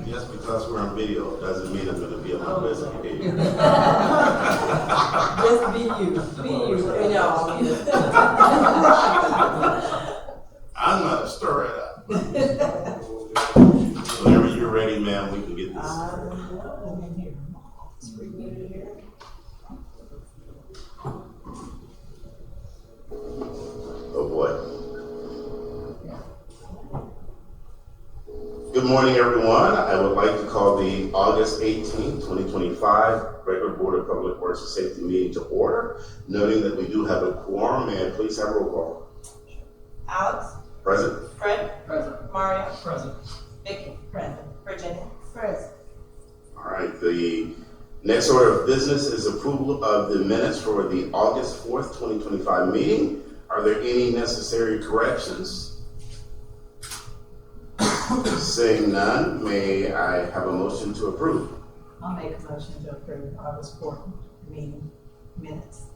Just because we're on video doesn't mean I'm going to be on my best behavior. Just be you. Be you. No. I'm not a stir it up. Whenever you're ready, ma'am, we can get this. Oh boy. Good morning, everyone. I would like to call the August 18th, 2025 regular Board of Public Works and Safety meeting to order, noting that we do have a quorum, and please have roll call. Alex? Present. Fred? Present. Mario? Present. Vicky? Present. Virginia? Present. All right, the next order of business is approval of the minutes for the August 4th, 2025 meeting. Are there any necessary corrections? Saying none, may I have a motion to approve? I'll make a motion to approve August 4th meeting minutes.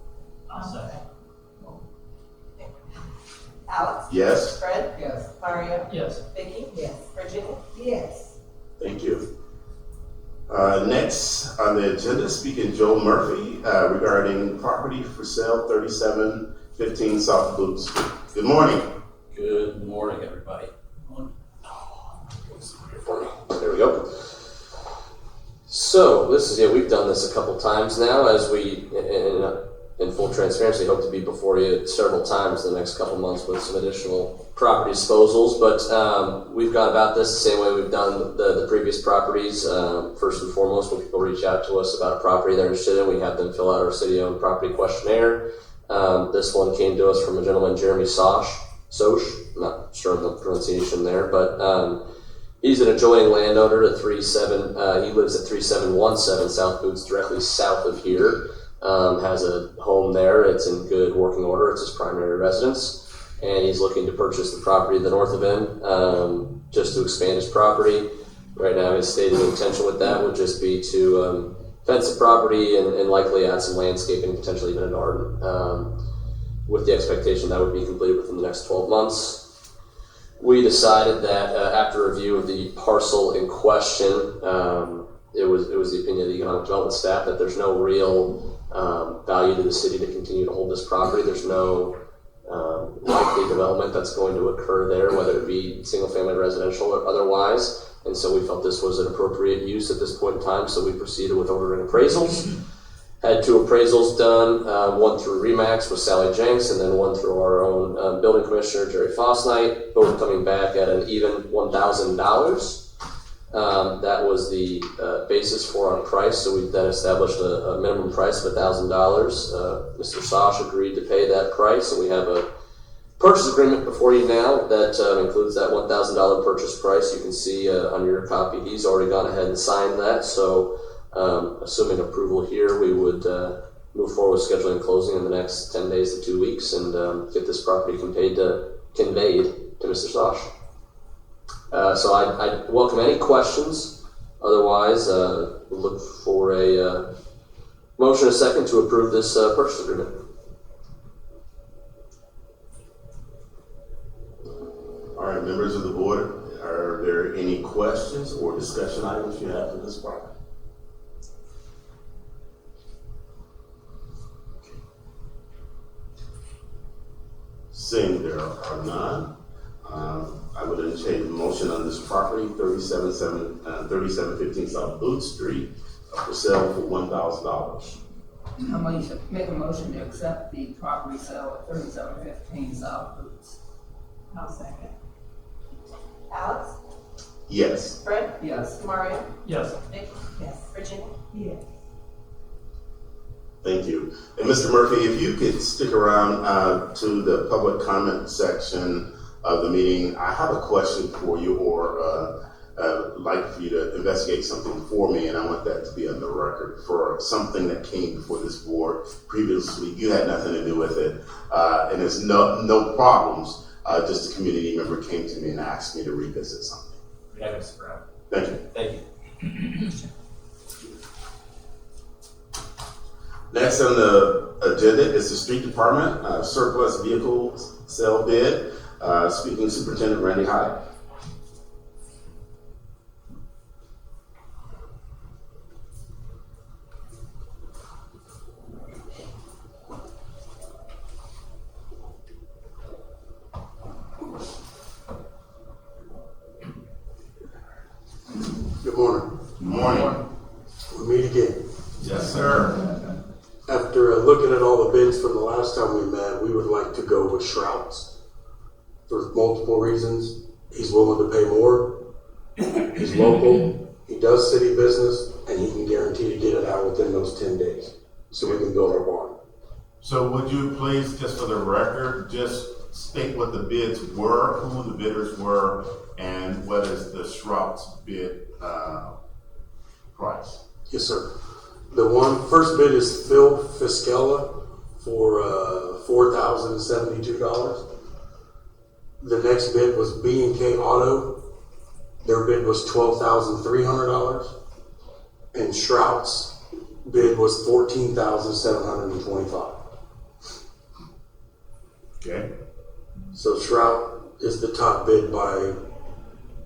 I'll second. Alex? Yes. Fred? Yes. Mario? Yes. Vicky? Yes. Virginia? Yes. Thank you. Next on the agenda, speaking Joe Murphy regarding property for sale, 3715 South Booth Street. Good morning. Good morning, everybody. There we go. So this is, we've done this a couple times now, as we, in full transparency, hope to be before you several times the next couple months with some additional property disposals. But we've gone about this the same way we've done the previous properties. First and foremost, when people reach out to us about a property they're interested in, we have them fill out our city-owned property questionnaire. This one came to us from a gentleman, Jeremy Soch. I'm not sure of the pronunciation there, but he's an adjoining landowner to he lives at 3717 South Boots, directly south of here. Has a home there. It's in good working order. It's his primary residence. And he's looking to purchase the property to the north of him, just to expand his property. Right now, his stated intention with that would just be to fence the property and likely add some landscaping, potentially even a garden, with the expectation that would be completed within the next 12 months. We decided that after review of the parcel in question, it was the opinion of the economic development staff that there's no real value to the city to continue to hold this property. There's no likely development that's going to occur there, whether it be single-family residential or otherwise. And so we felt this was an appropriate use at this point in time, so we proceeded with ordering appraisals. Had 2 appraisals done, one through RE/MAX with Sally Jenks, and then one through our own building commissioner, Jerry Fosnight, both coming back at an even $1,000. That was the basis for our price, so we then established a minimum price of $1,000. Mr. Soch agreed to pay that price, and we have a purchase agreement before you now that includes that $1,000 purchase price. You can see on your copy, he's already gone ahead and signed that, so assuming approval here, we would move forward with scheduling closing in the next 10 days to 2 weeks and get this property conveyed to Mr. Soch. So I welcome any questions. Otherwise, we'll look for a motion a second to approve this purchase agreement. All right, members of the board, are there any questions or discussion items you have for this property? Seeing there are none, I would entertain a motion on this property, 3715 South Booth Street, for sale for $1,000. I'm going to make a motion to accept the property sale at 3715 South Boots. I'll second. Alex? Yes. Fred? Yes. Mario? Yes. Vicky? Yes. Virginia? Yes. Thank you. And Mr. Murphy, if you could stick around to the public comment section of the meeting, I have a question for you, or like for you to investigate something for me, and I want that to be on the record for something that came before this board previously. You had nothing to do with it, and there's no problems. Just a community member came to me and asked me to revisit something. Yeah, Mr. Brown. Thank you. Thank you. Next on the agenda is the street department surplus vehicle sale bid. Speaking Superintendent Randy Hiatt. looking at all the bids from the last time we met, we would like to go with Shrouds for multiple reasons. He's willing to pay more. He's local. He does city business, and he can guarantee to get it out within those 10 days, so we can build our barn. So would you please, just for the record, just state what the bids were, who the bidders were, and what is the Shroud's bid price? Yes, sir. The first bid is Phil Fiscella for $4,072. The next bid was B&K Auto. Their bid was $12,300. And Shroud's bid was $14,725. Okay. So Shroud is the top bid by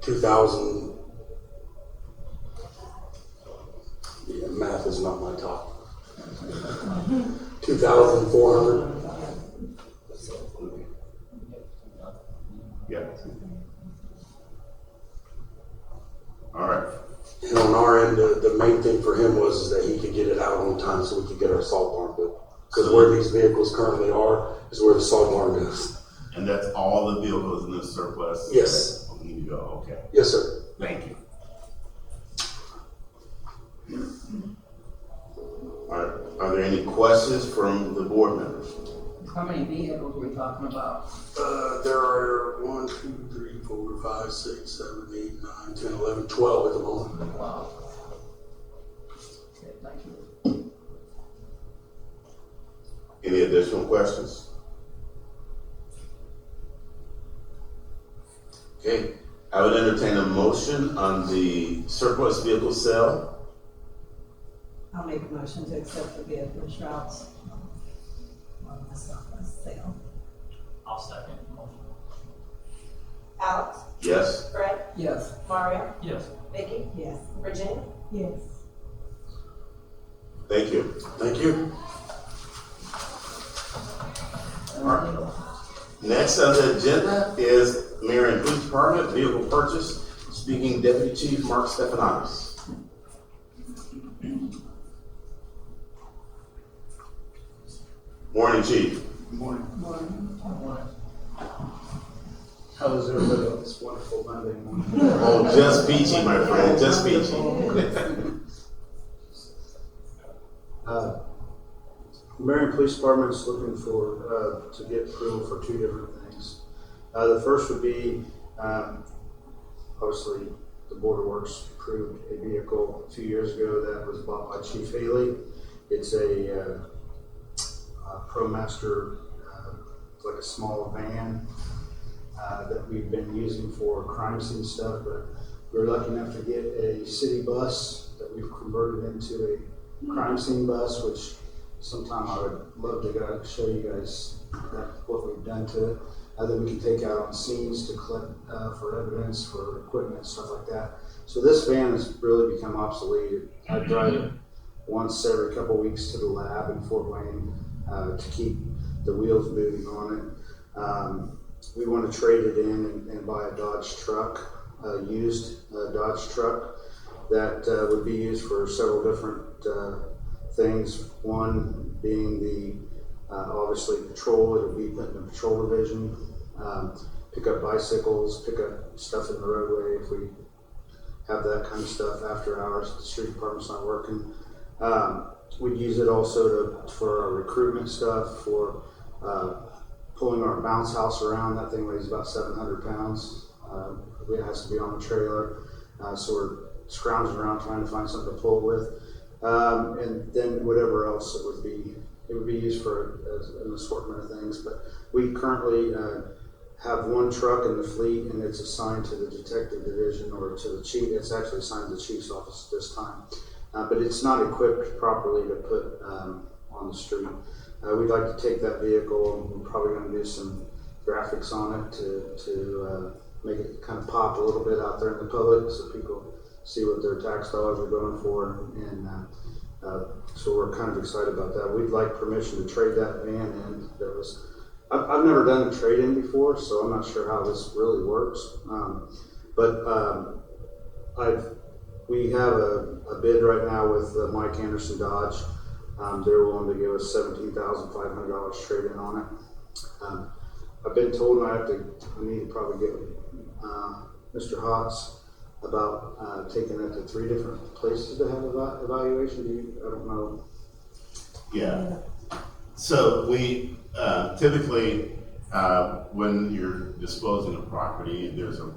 2,000. Yeah, math is not my top. 2,400. Yeah. All right. And on our end, the main thing for him was that he could get it out on time so we could get our salt barn built. Because where these vehicles currently are is where the salt barn goes. And that's all the vehicles in the surplus? Yes. that need to go, okay. Yes, sir. Thank you. All right. Are there any questions from the board members? How many vehicles are we talking about? There are 1, 2, 3, 4, 5, 6, 7, 8, 9, 10, 11, 12 at the moment. Wow. Okay, thank you. Any additional questions? Okay, I would entertain a motion on the surplus vehicle sale. I'll make a motion to accept the bid from Shrouds on the surplus sale. I'll second the motion. Alex, Yes? Fred, Yes. Mario, Yes. Vicky, Yes. Virginia. Yes. Thank you. Thank you. Next on the agenda is Marion Police Department vehicle purchase. Speaking Deputy Chief Mark Stefanatos. Morning, Chief. Good morning. Morning. How is everybody on this wonderful Monday morning? Oh, just peachy, my friend, just peachy. Marion Police Department is looking for, to get approval for two different things. The first would be, obviously, the Board of Works approved a vehicle a few years ago that was bought by Chief Haley. It's a ProMaster, like a small van that we've been using for crime scene stuff, but we were lucky enough to get a city bus that we've converted into a crime scene bus, which sometime I would love to show you guys what we've done to it. That we can take out on scenes to collect for evidence, for equipment, stuff like that. So this van has really become obsolete. I drive it once every couple weeks to the lab in Fort Wayne to keep the wheels moving on it. We want to trade it in and buy a Dodge truck, used Dodge truck that would be used for several different things. One being the obviously patrol. It'll be put in the patrol division. Pick up bicycles, pick up stuff in the roadway if we have that kind of stuff after hours. The street department's not working. We'd use it also for our recruitment stuff, for pulling our bounce house around. That thing weighs about 700 pounds. It has to be on the trailer. So we're scrounging around trying to find something to pull with. And then whatever else it would be used for an assortment of things. But we currently have one truck in the fleet, and it's assigned to the detective division or to the chief. It's actually assigned to the chief's office this time. But it's not equipped properly to put on the street. We'd like to take that vehicle, and we're probably going to do some graphics on it to make it kind of pop a little bit out there in the public so people see what their tax dollars are going for. And so we're kind of excited about that. We'd like permission to trade that van in. I've never done a trade-in before, so I'm not sure how this really works. We have a bid right now with Mike Anderson Dodge They're willing to give us $17,500 trade in on it. I've been told I need to probably get Mr. Hotz about taking it to 3 different places to have evaluation. I don't know. Yeah. So we typically, when you're disposing of property, there's a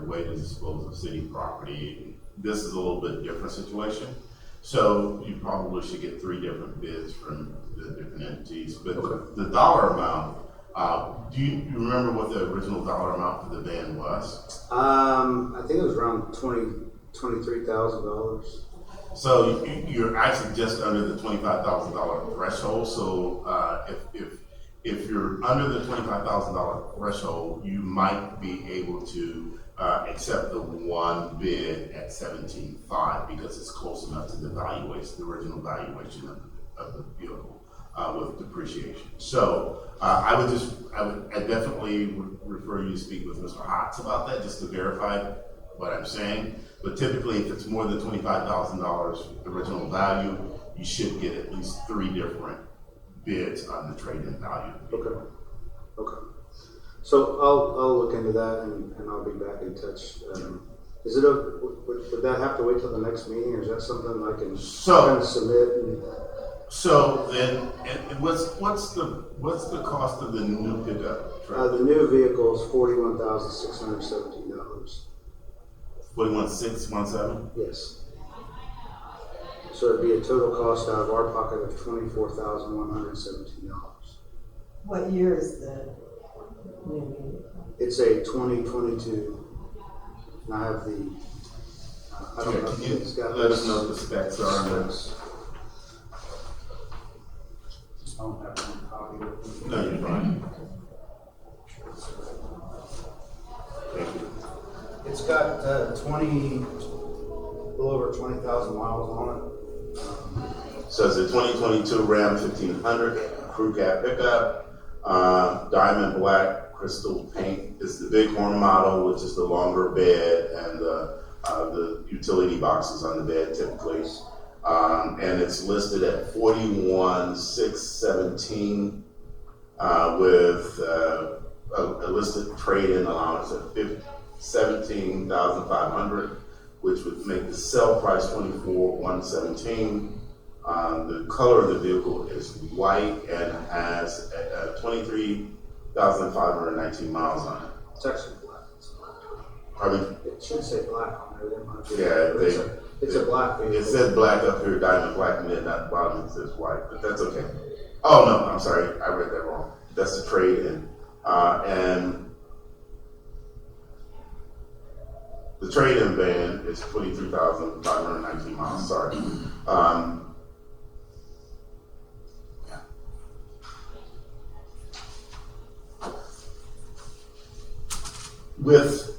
way to dispose of city property. This is a little bit different situation. So you probably should get 3 different bids from the different entities. But the dollar amount, do you remember what the original dollar amount for the van was? I think it was around $23,000. So you're actually just under the $25,000 threshold. So if you're under the $25,000 threshold, you might be able to accept the one bid at $17,500 because it's close enough to the valuation, the original valuation of the vehicle with depreciation. So I would definitely refer you to speak with Mr. Hotz about that just to verify what I'm saying. But typically, if it's more than $25,000 original value, you should get at least 3 different bids on the trade-in value. Okay. So I'll look into that and I'll be back in touch. Is it would that have to wait till the next meeting, or is that something I can kind of submit? So then, and what's the cost of the new pickup truck? The new vehicle is $41,617. 41,617. Yes. So it'd be a total cost out of our pocket of $24,117. What year is the new vehicle? It's a 2022. And I have the. I don't know Can if you it's got let us know what the specs are on this? I don't have one copy with me. No, you're fine. Thank you. It's got a little over 20,000 miles on it. So it's a 2022 Ram 1500 crew cab pickup, diamond black crystal paint. It's the Bighorn model, which is the longer bed and the utility boxes on the bed typically. And it's listed at 41,617 with a listed trade-in allowance of 17,500, which would make the sale price 24,117. The color of the vehicle is white and has 23,519 miles on it. It's actually black. Pardon me? It should say black on there. That might be- Yeah, it's a black vehicle. It says black up here, diamond black, and then at the bottom it says white, but that's okay. Oh no, I'm sorry, I read that wrong. That's the trade-in, and the trade-in van is 23,519 miles. Sorry. With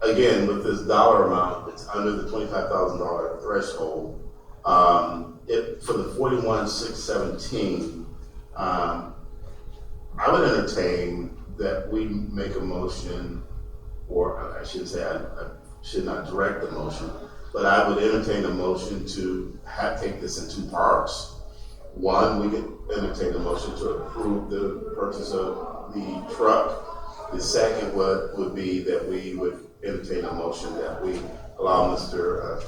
again, with this dollar amount, it's under the $25,000 threshold. For the 41,617, I would entertain that we make a motion, or I should say, I should not direct the motion, but I would entertain a motion to take this in 2 parts. One, we could entertain a motion to approve the purchase of the truck. The second would be that we would entertain a motion that we allow Mr.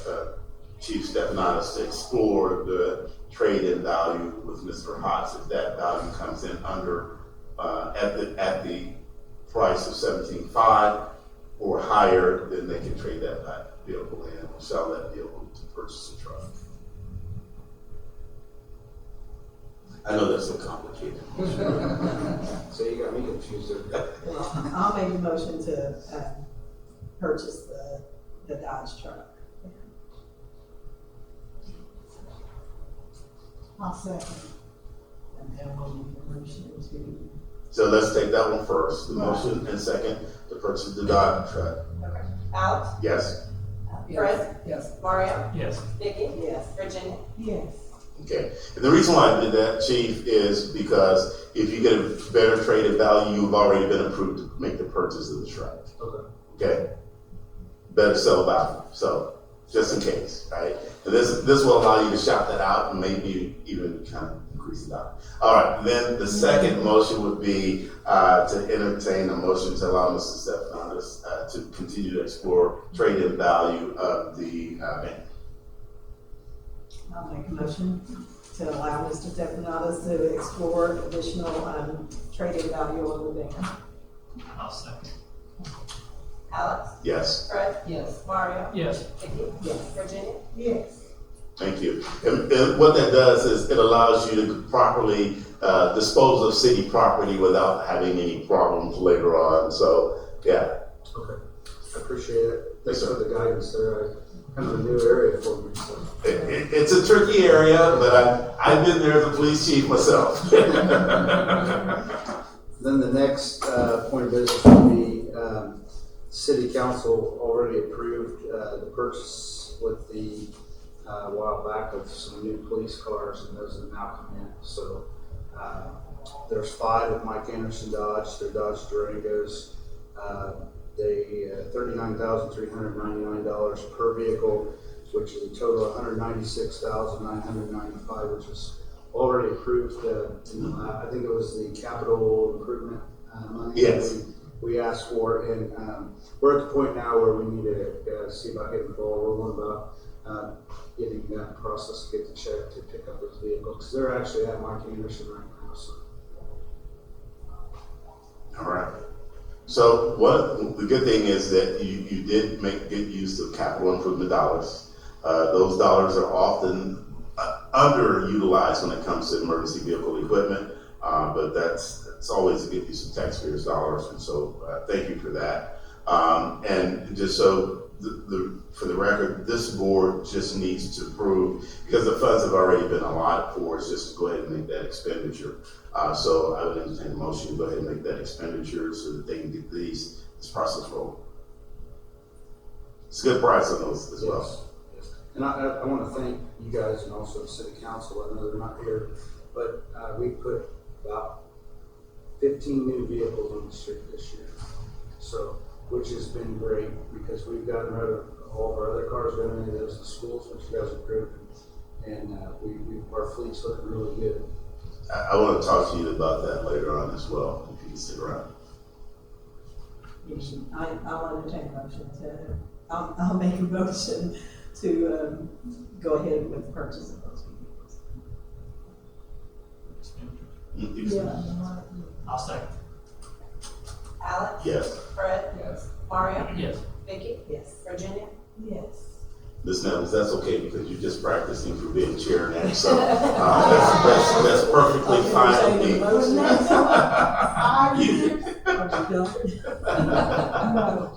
Chief Stefanatos to explore the trade-in value with Mr. Hotz. If that value comes in under at the price of $17,500 or higher, then they can trade that vehicle in and sell that vehicle to purchase a truck. I know that's so complicated. So you got me confused there. I'll make a motion to purchase the Dodge truck. I'll second. And then we'll make a motion to. So let's take that one first. The motion and second to purchase the Dodge truck. Alex, Yes. Fred? Yes. Mario, Yes. Vicky, Yes. Virginia. Yes. Okay. And the reason why I did that, Chief, is because if you get a better traded value, you've already been approved to make the purchase of the truck. Okay. Okay. Better sell value. So just in case, right? And this will allow you to shop that out and maybe even kind of increase it up. All right, then the second motion would be to entertain a motion to allow Mr. Stefanatos to continue to explore trade-in value of the van. I'll make a motion to allow Mr. Stefanatos to explore additional trading value on the van. I'll second. Alex, Yes, Fred, Yes. Mario, Yes. Vicky, Yes. Virginia. Yes. thank you. And what that does is it allows you to properly dispose of city property without having any problems later on. So, yeah. Okay, I appreciate it. Thanks Yes, for sir. the guidance there. Kind of a new area for me, so. It's a tricky area, but I've been there as a police chief myself. Then the next point of business would be, city council already approved the purchase with the while back of some new police cars, and those have now come in. So there's 5 of Mike Anderson Dodge. They're Dodge Durangos. They $39,399 per vehicle, which is a total of $196,995, which is already approved. I think it was the capital improvement money. Yes. We asked for, and we're at the point now where we need to see about getting the ball rolling about getting that process to get the check to pick up those vehicles, because they're actually at Mike Anderson right now. So. All right. So the good thing is that you did make good use of capital improvement dollars. Those dollars are often underutilized when it comes to emergency vehicle equipment, but it's always a good use of taxpayers' dollars, and so thank you for that. And just so for the record, this board just needs to approve, because the funds have already been allotted for us, just to go ahead and make that expenditure. So I would entertain a motion to go ahead and make that expenditure so that they can get this process rolling. It's a good price on those as well. Yes. And I want to thank you guys and also the city council. I know they're not here, but we put about 15 new vehicles on the street this year. So, which has been great, because we've gotten rid of all of our other cars, donated those to schools, which you guys approved, and our fleet's looking really good. I want to talk to you about that later on as well, if you can stick around. I'll entertain a motion I'll make a motion to go ahead with the purchase of those vehicles. Yeah. I'll second. Alex, Yes. Fred, Yes. Mario, Yes. Vicky, Yes. Virginia. Yes. Ms. Nevins, that's okay, because you're just practicing for being chair now, so that's perfectly fine with me.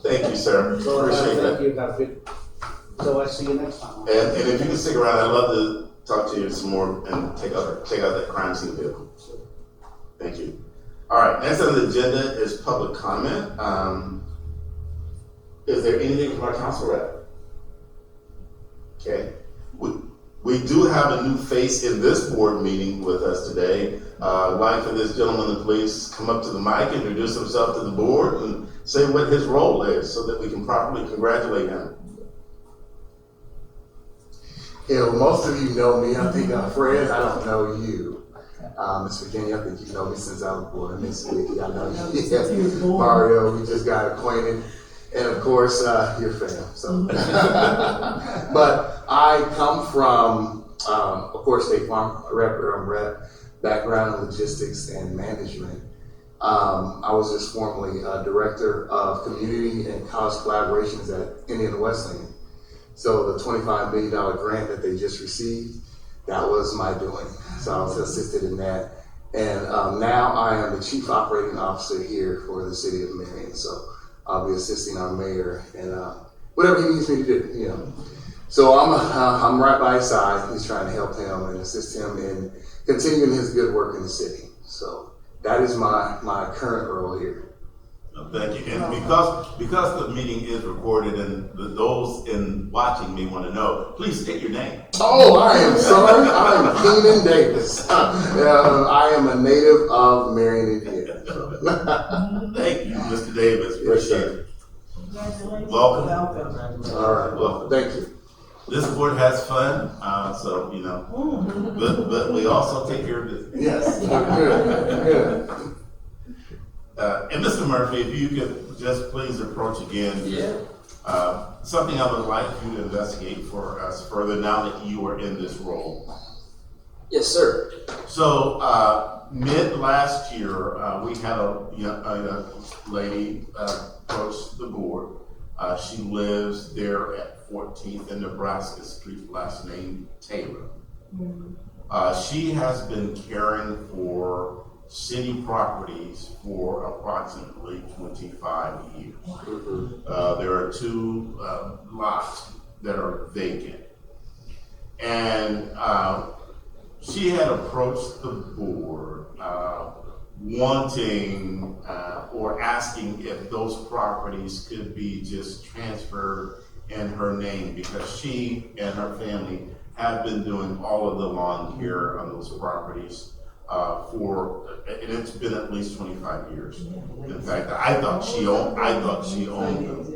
Thank you, sir. So Appreciate thank that. you. Have a good. So I see you next time. And if you can stick around, I'd love to talk to you some more and check out that crime scene vehicle. Thank you. All right, next on the agenda is public comment. Is there anything from our council rep? Okay. We do have a new face in this board meeting with us today. I'd like for this gentleman to please come up to the mic, introduce himself to the board, and say what his role is so that we can properly congratulate him. Yeah, well, most of you know me. I think Fred, I don't know you. Miss Virginia, I think you know me since I was born. Miss Vicky, I know you. Yeah. Mario, we just got acquainted. And of course, your fam. So, but I come from, of course, State Farm rep, background in logistics and management. I was just formerly director of community and college collaborations at Indiana Wesleyan. So the $25 million grant that they just received, that was my doing. So I was assisted in that. And now I am the chief operating officer here for the city of Marion. So I'll be assisting our mayor and whatever he needs me to do, you know. So I'm right by his side. He's trying to help him and assist him in continuing his good work in the city. So that is my current role here. Thank you. And because the meeting is recorded and those in watching may want to know, please state your name. Oh, I am sorry. I am Keenan Davis. I am a native of Marion, Indiana. Thank you, Mr. Davis. Yes, Appreciate sir. it. Congratulations. Welcome. Welcome. All right. Well, thank you. this board has fun, so, you know, but we also take care of business. Yes, good. And Mr. Murphy, if you could just please approach again. Yeah. Something I would like you to investigate for us further now that you are in this role. Yes, sir. So, mid last year, we had a lady approach the board. She lives there at 14th and Nebraska Street, last name Taylor. She has been caring for city properties for approximately 25 years. There are 2 lots that are vacant. And she had approached the board wanting or asking if those properties could be just transferred in her name, because she and her family have been doing all of the lawn care on those properties and it's been at least 25 years. In fact, I thought she owned them.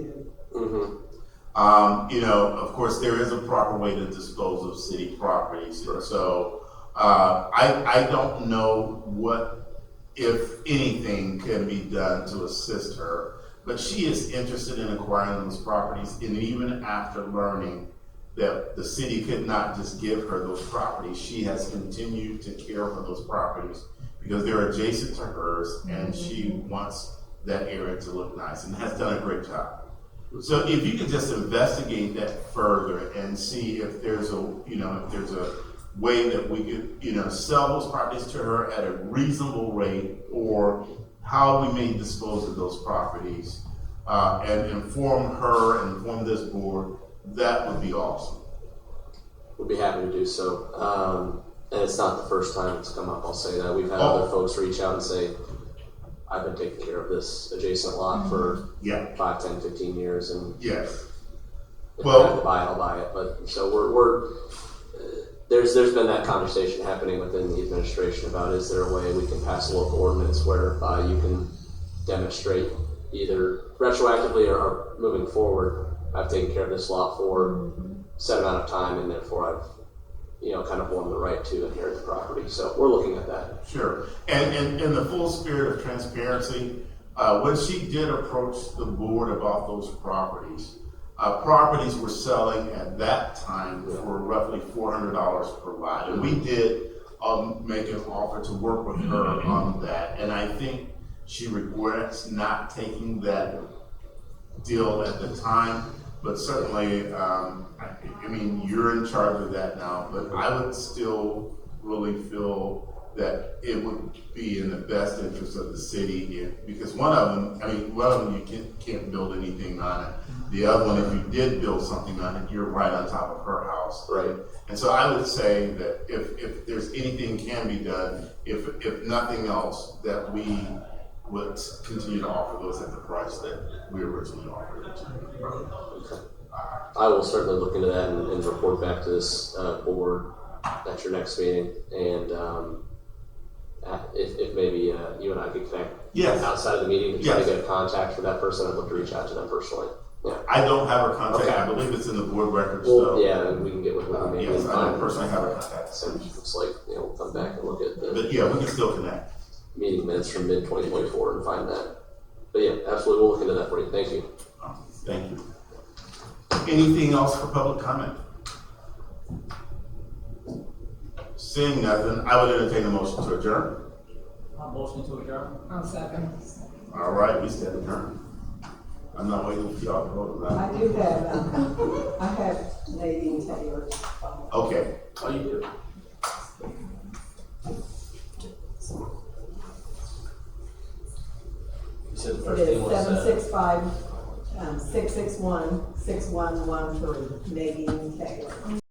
You know, of course, there is a proper way to dispose of city properties. And so I don't know what, if anything, can be done to assist her, but she is interested in acquiring those properties. And even after learning that the city could not just give her those properties, she has continued to care for those properties because they're adjacent to hers, and she wants that area to look nice and has done a great job. So if you could just investigate that further and see if there's a way that we could, sell those properties to her at a reasonable rate, or how we may dispose of those properties, and inform her and inform this board, that would be awesome. We'd be happy to do so. And it's not the first time it's come up, I'll say that. We've had other folks reach out and say, I've been taking care of this adjacent lot for 5, 10, 15 years, and yes. If I have to buy it, I'll buy it. But so we're there's been that conversation happening within the administration about, is there a way we can pass a local ordinance whereby you can demonstrate either retroactively or moving forward, I've taken care of this lot for a set amount of time, and therefore I've kind of won the right to inherit the property. So we're looking at that. Sure. And in the full spirit of transparency, when she did approach the board about those properties, properties were selling at that time for roughly $400 per lot. And we did make an offer to work with her on that. And I think she regrets not taking that deal at the time. But certainly, you're in charge of that now, but I would still really feel that it would be in the best interest of the city, because one of them you can't build anything on it. The other one, if you did build something on it, you're right on top of her house. Right. And so I would say that if there's anything can be done, if nothing else, that we would continue to offer those at the price that we originally offered it to. Okay. I will certainly look into that and report back to this board at your next meeting. And if maybe you and I could connect outside of the meeting to try to get a contact for that person, I'd love to reach out to them personally. Yeah. I don't have her contact. Okay. I believe it's in the board records. Well, yeah, we can get with them. Yes, I don't personally have her contact. So it's like, we'll come back and look at But yeah, we can still connect. meeting minutes from mid-2024 and find that. But yeah, absolutely, we'll look into that for you. Thank you. Thank you. Anything else for public comment? Seeing nothing, I would entertain a motion to adjourn. Motion to adjourn. I'll second. All right, we stand adjourned. I'm not waiting for y'all to vote on I that. do have, I have Nadine Taylor. Okay. Oh, you do? You said the It first is thing was 765-661-6113, Nadine Taylor.